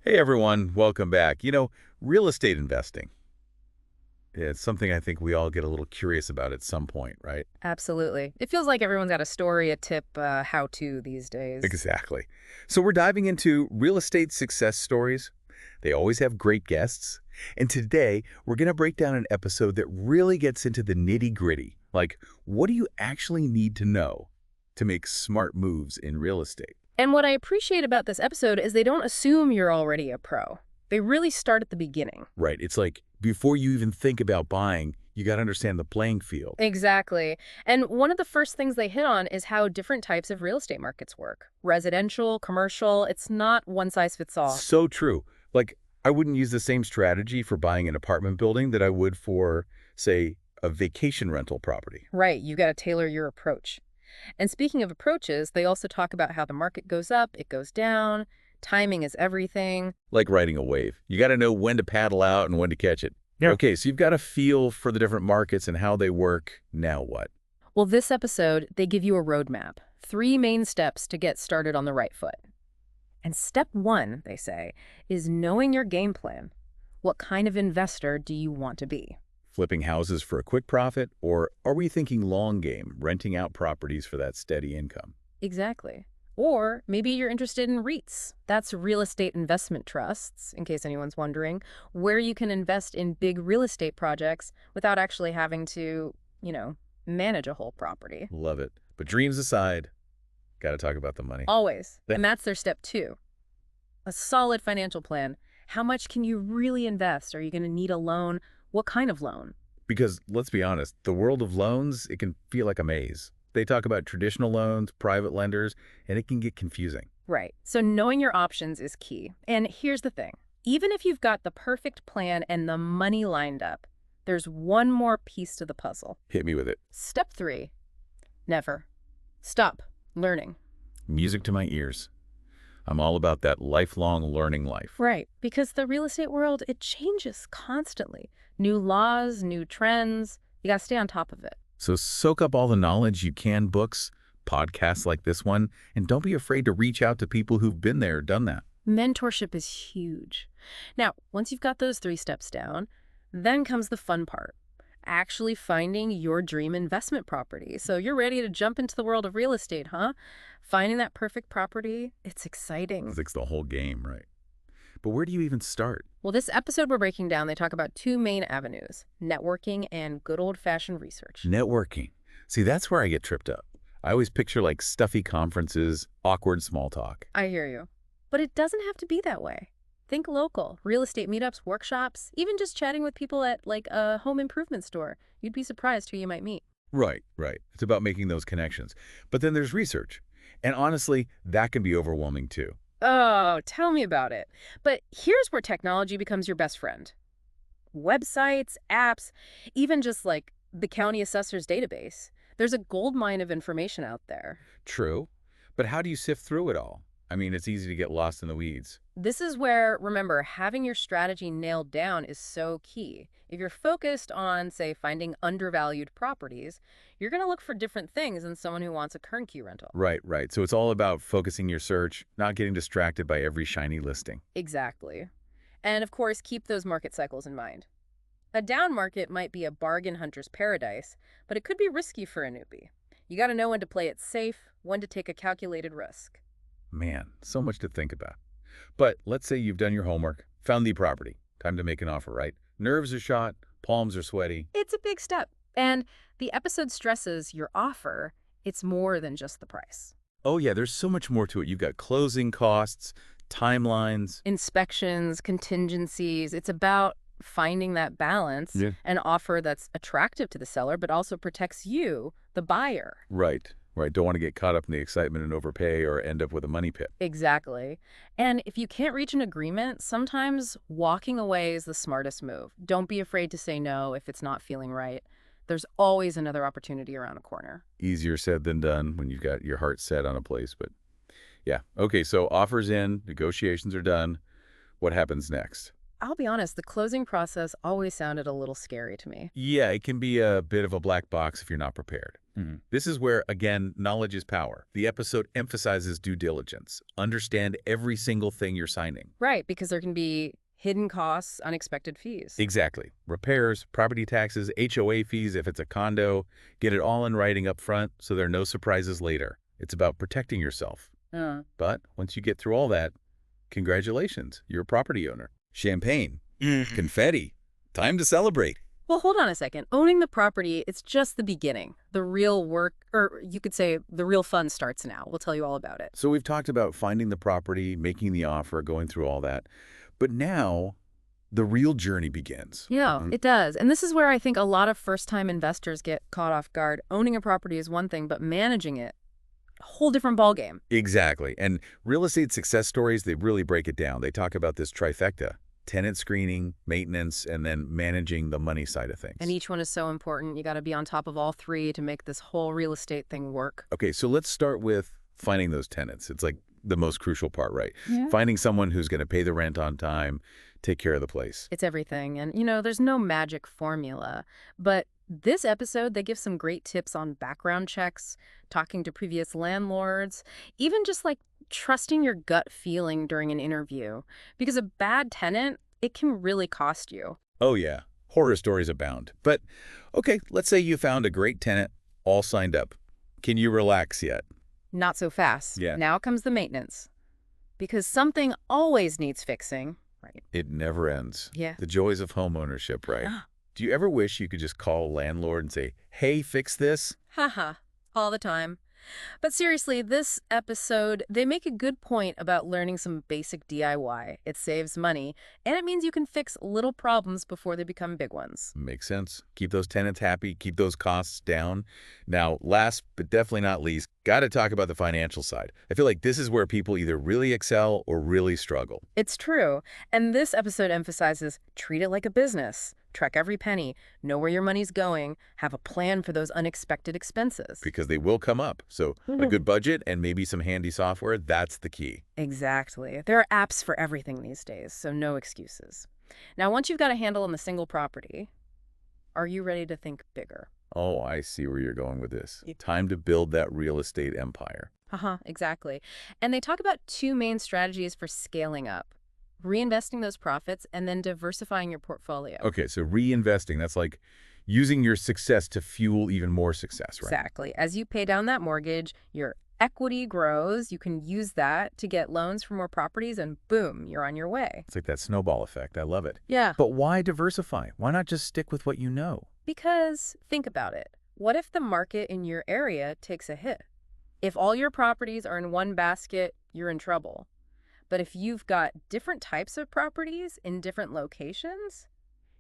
Hey everyone, welcome back. Real estate investing, it's something I think we all get a little curious about at some point, right? Absolutely. It feels like everyone's got a story, a tip, how-to these days. Exactly. So we're diving into real estate success stories. They always have great guests. And today, we're going to break down an episode that really gets into the nitty-gritty. Like, what do you actually need to know to make smart moves in real estate? And what I appreciate about this episode is they don't assume you're already a pro. They really start at the beginning. Right. It's like before you even think about buying, you got to understand the playing field. Exactly. And one of the first things they hit on is how different types of real estate markets work. Residential, commercial, it's not one size fits all. So true. Like, I wouldn't use the same strategy for buying an apartment building that I would for, say, a vacation rental property. Right, you got to tailor your approach. And speaking of approaches, they also talk about how the market goes up, it goes down, timing is everything. Like riding a wave. You got to know when to paddle out and when to catch it. Yeah. Okay, so you've got a feel for the different markets and how they work. Now what? Well, this episode, they give you a roadmap, three main steps to get started on the right foot. And step one, they say, is knowing your game plan. What kind of investor do you want to be? Flipping houses for a quick profit? Or are we thinking long game, renting out properties for that steady income? Exactly. Or maybe you're interested in REITs. That's real estate investment trusts, in case anyone's wondering, where you can invest in big real estate projects without actually having to, manage a whole property. Love it. But dreams aside, got to talk about the money. Always. And that's their step two. A solid financial plan. How much can you really invest? Are you going to need a loan? What kind of loan? Because let's be honest, the world of loans, it can feel like a maze. They talk about traditional loans, private lenders, and it can get confusing. Right. So knowing your options is key. And here's the thing. Even if you've got the perfect plan and the money lined up, there's one more piece to the puzzle. Hit me with it. Step three. Never stop learning. Music to my ears. I'm all about that lifelong learning life. Right. Because the real estate world, it changes constantly. New laws, new trends. You got to stay on top of it. So soak up all the knowledge you can, books, podcasts like this one, and don't be afraid to reach out to people who've been there, done that. Mentorship is huge. Now, once you've got those three steps down, then comes the fun part. Actually finding your dream investment property. So you're ready to jump into the world of real estate, huh? Finding that perfect property, it's exciting. It's the whole game, right? But where do you even start? Well, this episode we're breaking down, they talk about two main avenues, networking and good old-fashioned research. Networking. See, that's where I get tripped up. I always picture like stuffy conferences, awkward small talk. I hear you. But it doesn't have to be that way. Think local, real estate meetups, workshops, even just chatting with people at like a home improvement store. You'd be surprised who you might meet. Right, right. It's about making those connections. But then there's research. And honestly, that can be overwhelming too. Oh, tell me about it. But here's where technology becomes your best friend. Websites, apps, even just like the county assessor's database. There's a goldmine of information out there. True. But how do you sift through it all? I mean, it's easy to get lost in the weeds. This is where, remember, having your strategy nailed down is so key. If you're focused on, say, finding undervalued properties, you're going to look for different things than someone who wants a turnkey rental. Right, right. So it's all about focusing your search, not getting distracted by every shiny listing. Exactly. And of course, keep those market cycles in mind. A down market might be a bargain hunter's paradise, but it could be risky for a newbie. You got to know when to play it safe, when to take a calculated risk. Man, so much to think about. But let's say you've done your homework, found the property. Time to make an offer, right? Nerves are shot, palms are sweaty. It's a big step. And the episode stresses your offer, it's more than just the price. Oh yeah, there's so much more to it. You've got closing costs, timelines. Inspections, contingencies, it's about finding that balance, Yeah. an offer that's attractive to the seller, but also protects you, the buyer. Right, right. Don't want to get caught up in the excitement and overpay or end up with a money pit. Exactly. And if you can't reach an agreement, sometimes walking away is the smartest move. Don't be afraid to say no if it's not feeling right. There's always another opportunity around a corner. Easier said than done when you've got your heart set on a place, but yeah. Okay, so offers in, negotiations are done. What happens next? I'll be honest, the closing process always sounded a little scary to me. Yeah, it can be a bit of a black box if you're not prepared. This is where, again, knowledge is power. The episode emphasizes due diligence. Understand every single thing you're signing. Right, because there can be hidden costs, unexpected fees. Exactly. Repairs, property taxes, HOA fees if it's a condo. Get it all in writing up front so there are no surprises later. It's about protecting yourself. Uh, But once you get through all that, congratulations, you're a property owner. Champagne, confetti, time to celebrate. well, hold on a second. Owning the property, it's just the beginning. The real work, or you could say the real fun starts now. We'll tell you all about it. So we've talked about finding the property, making the offer, going through all that. But now the real journey begins. Yeah, it does. And this is where I think a lot of first-time investors get caught off guard. Owning a property is one thing, but managing it, a whole different ballgame. Exactly. And real estate success stories, they really break it down. They talk about this trifecta: tenant screening, maintenance, and then managing the money side of things. And each one is so important. You got to be on top of all three to make this whole real estate thing work. Okay, so let's start with finding those tenants. It's like the most crucial part, right? Yeah. Finding someone who's going to pay the rent on time, take care of the place. It's everything. And, there's no magic formula. But this episode, they give some great tips on background checks, talking to previous landlords, even just like trusting your gut feeling during an interview. Because a bad tenant, it can really cost you. Oh, yeah. Horror stories abound. But, okay, let's say you found a great tenant, all signed up. Can you relax yet? Not so fast. Yeah. Now comes the maintenance. Because something always needs fixing. Right. It never ends. Yeah. The joys of home ownership, right? Ah. Do you ever wish you could just call a landlord and say, hey, fix this? Haha. All the time. But seriously, this episode, they make a good point about learning some basic DIY. It saves money, and it means you can fix little problems before they become big ones. Makes sense. Keep those tenants happy, keep those costs down. Now, last but definitely not least, got to talk about the financial side. I feel like this is where people either really excel or really struggle. It's true. And this episode emphasizes treat it like a business. Track every penny, know where your money's going, have a plan for those unexpected expenses. Because they will come up. So a good budget and maybe some handy software, that's the key. Exactly. There are apps for everything these days, so no excuses. Now, once you've got a handle on the single property, are you ready to think bigger? Oh, I see where you're going with this. Time to build that real estate empire. Exactly. And they talk about two main strategies for scaling up. Reinvesting those profits and then diversifying your portfolio. Okay, so reinvesting, that's like using your success to fuel even more success, right? Exactly. As you pay down that mortgage, your equity grows. You can use that to get loans for more properties and boom, you're on your way. It's like that snowball effect. I love it. Yeah. But why diversify? Why not just stick with what you know? Because think about it. What if the market in your area takes a hit? If all your properties are in one basket, you're in trouble. But if you've got different types of properties in different locations,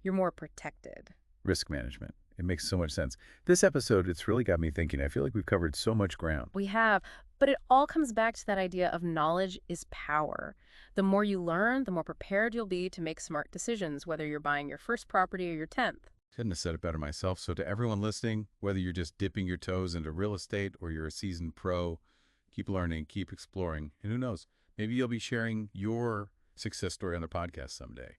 you're more protected. Risk management. It makes so much sense. This episode, it's really got me thinking. I feel like we've covered so much ground. We have, but it all comes back to that idea of knowledge is power. The more you learn, the more prepared you'll be to make smart decisions, whether you're buying your first property or your 10th. Couldn't have said it better myself. So to everyone listening, whether you're just dipping your toes into real estate or you're a seasoned pro, keep learning, keep exploring. And who knows, maybe you'll be sharing your success story on the podcast someday.